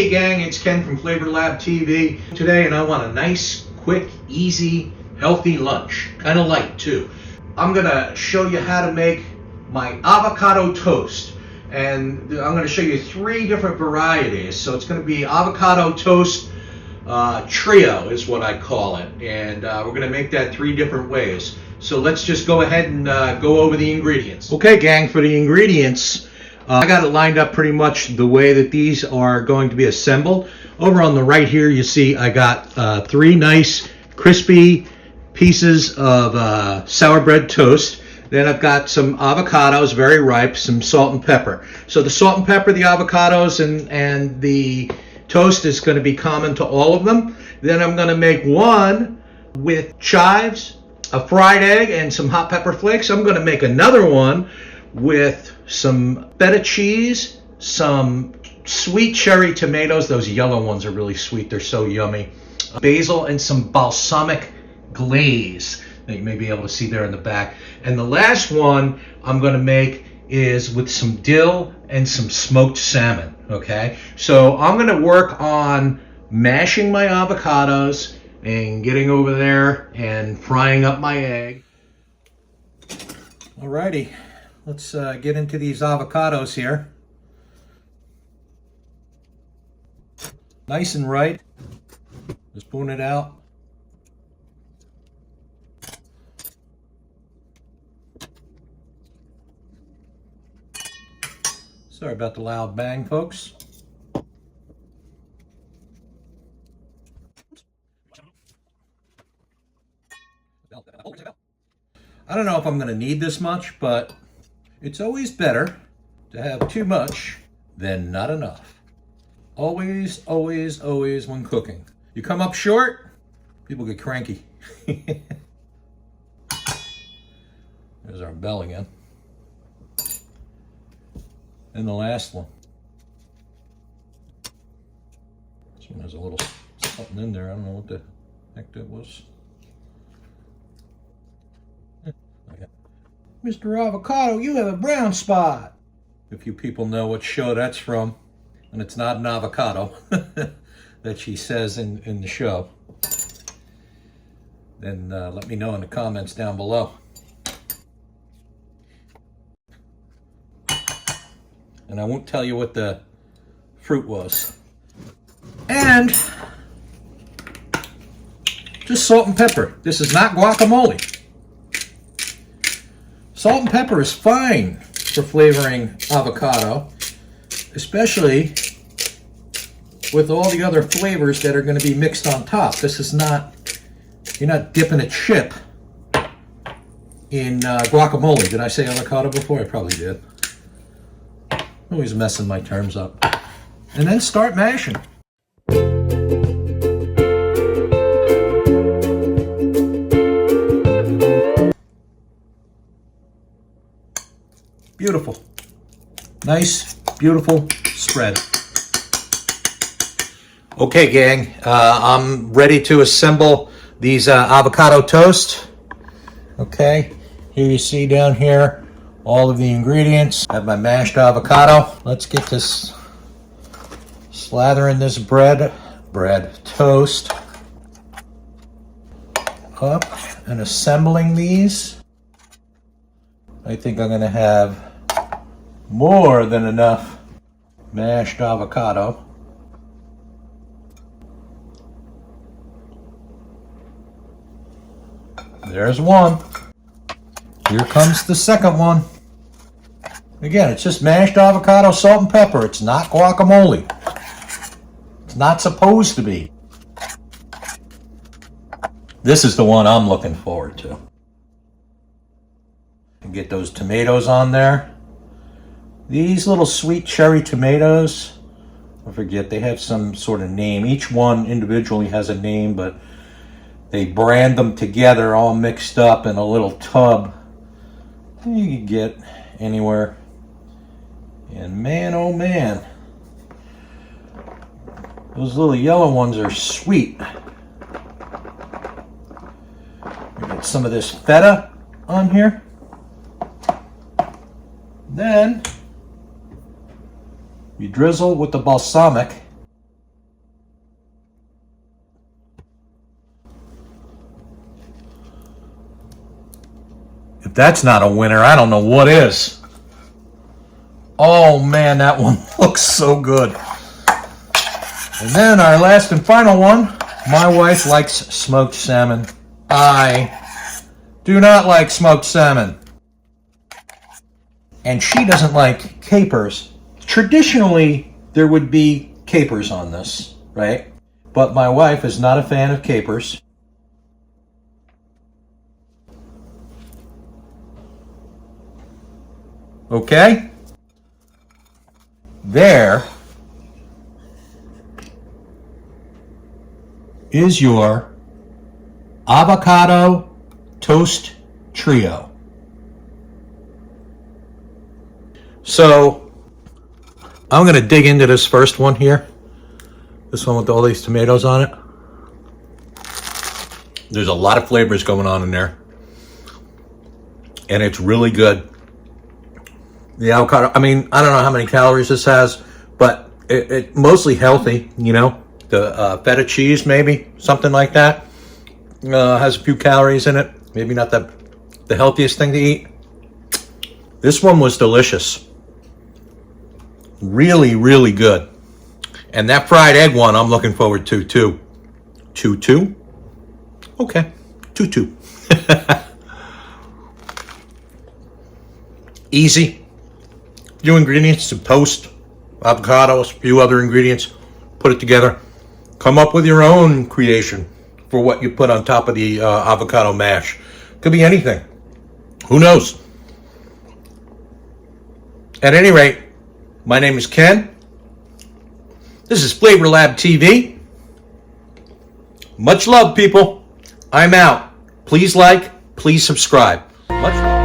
Hey gang, it's Ken from Flavor Lab TV today, and I want a nice, quick, easy, healthy lunch. Kind of light too. I'm gonna show you how to make my avocado toast, and I'm gonna show you 3 different varieties. So it's gonna be avocado toast trio is what I call it, and we're gonna make that 3 different ways. So let's just go ahead and go over the ingredients. Okay gang, for the ingredients, I got it lined up pretty much the way that these are going to be assembled. Over on the right here, you see I got 3 nice crispy pieces of sour bread toast. Then I've got some avocados, very ripe, some salt and pepper. So the salt and pepper, the avocados, and the toast is going to be common to all of them. Then I'm going to make one with chives, a fried egg, and some hot pepper flakes. I'm going to make another one with some feta cheese, some sweet cherry tomatoes. Those yellow ones are really sweet. They're so yummy. Basil and some balsamic glaze that you may be able to see there in the back. And the last one I'm going to make is with some dill and some smoked salmon. Okay, so I'm going to work on mashing my avocados and getting over there and frying up my egg. Alrighty. Let's get into these avocados here. Nice and right. Just spoon it out. Sorry about the loud bang, folks. I don't know if I'm going to need this much, but it's always better to have too much than not enough. Always, always, always when cooking. You come up short, people get cranky. There's our bell again. And the last one. This one has a little something in there. I don't know what the heck that was. Mr. Avocado, you have a brown spot. If you people know what show that's from, and it's not an avocado that she says in the show, then let me know in the comments down below. And I won't tell you what the fruit was. And just salt and pepper. This is not guacamole. Salt and pepper is fine for flavoring avocado, especially with all the other flavors that are going to be mixed on top. This is not, you're not dipping a chip in guacamole. Did I say avocado before? I probably did. Always messing my terms up. And then start mashing. Beautiful. Nice, beautiful spread. Okay, gang, I'm ready to assemble these avocado toast. Okay, here you see down here all of the ingredients. I have my mashed avocado. Let's get this, slathering this bread toast up and assembling these. I think I'm gonna have more than enough mashed avocado. There's one. Here comes the second one. Again, it's just mashed avocado, salt and pepper. It's not guacamole. It's not supposed to be. This is the one I'm looking forward to. And get those tomatoes on there. These little sweet cherry tomatoes, I forget, they have some sort of name. Each one individually has a name, but they brand them together all mixed up in a little tub. You can get anywhere. And man, oh man, those little yellow ones are sweet. Get some of this feta on here. Then you drizzle with the balsamic If that's not a winner, I don't know what is. Oh man, that one looks so good. And then our last and final one. My wife likes smoked salmon. I do not like smoked salmon. And she doesn't like capers. Traditionally, there would be capers on this, right? But my wife is not a fan of capers. Okay? There is your avocado toast trio. So I'm going to dig into this first one here. This one with all these tomatoes on it. There's a lot of flavors going on in there. And it's really good. The avocado, I mean, I don't know how many calories this has, but it's mostly healthy, you know. The feta cheese, maybe, something like that. Has a few calories in it. Maybe not the healthiest thing to eat. This one was delicious. Really, really good. And that fried egg one, I'm looking forward to, too. 2-2? Okay, 2-2. Easy. Few ingredients, some toast, avocados, a few other ingredients. Put it together. Come up with your own creation for what you put on top of the avocado mash. Could be anything. Who knows? At any rate, my name is Ken. This is Flavor Lab TV. Much love, people. I'm out. Please like, please subscribe. Much love.